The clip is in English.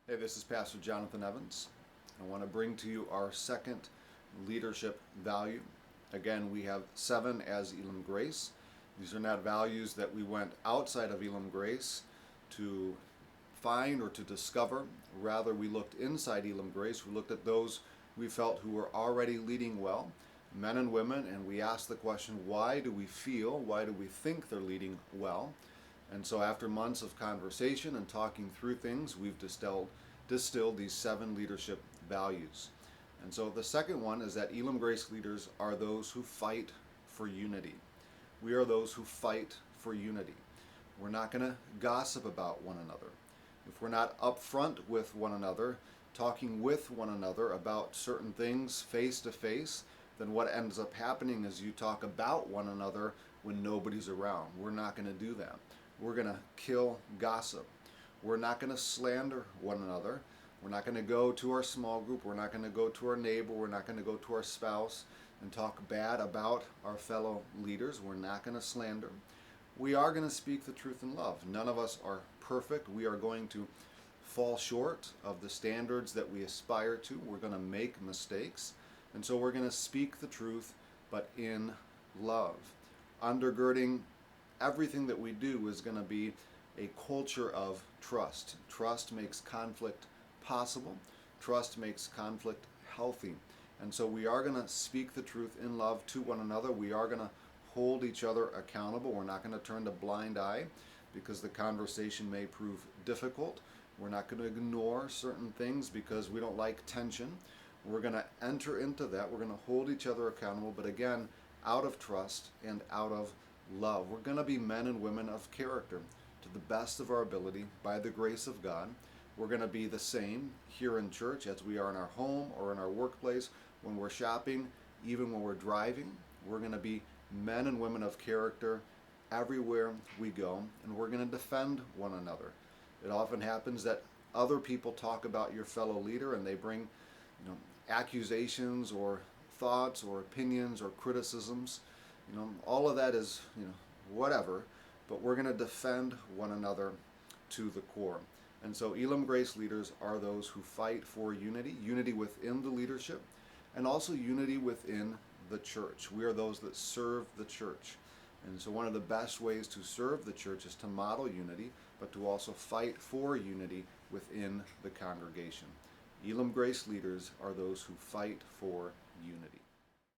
Hey, this is Pastor Jonathan Evans. I want to bring to you our second leadership value. Again, we have 7 as Elim Grace. These are not values that we went outside of Elim Grace to find or to discover. Rather, we looked inside Elim Grace. We looked at those we felt who were already leading well, men and women, and we asked the question, why do we think they're leading well? And so after months of conversation and talking through things, we've distilled these 7 leadership values. And so the second one is that Elim Grace leaders are those who fight for unity. We are those who fight for unity. We're not going to gossip about one another. If we're not upfront with one another, talking with one another about certain things face to face, then what ends up happening is you talk about one another when nobody's around. We're not going to do that. We're going to kill gossip. We're not going to slander one another. We're not going to go to our small group. We're not going to go to our neighbor. We're not going to go to our spouse and talk bad about our fellow leaders. We're not going to slander. We are going to speak the truth in love. None of us are perfect. We are going to fall short of the standards that we aspire to. We're going to make mistakes. And so we're going to speak the truth, but in love. Undergirding everything that we do is going to be a culture of trust. Trust makes conflict possible. Trust makes conflict healthy. And so we are going to speak the truth in love to one another. We are going to hold each other accountable. We're not going to turn a blind eye because the conversation may prove difficult. We're not going to ignore certain things because we don't like tension. We're going to enter into that. We're going to hold each other accountable, but again, out of trust and out of love. We're going to be men and women of character to the best of our ability by the grace of God. We're going to be the same here in church as we are in our home or in our workplace, when we're shopping, even when we're driving. We're going to be men and women of character everywhere we go, and we're going to defend one another. It often happens that other people talk about your fellow leader and they bring, accusations or thoughts or opinions or criticisms. All of that is, whatever, but we're going to defend one another to the core. And so Elim Grace leaders are those who fight for unity, unity within the leadership, and also unity within the church. We are those that serve the church. And so one of the best ways to serve the church is to model unity, but to also fight for unity within the congregation. Elim Grace leaders are those who fight for unity.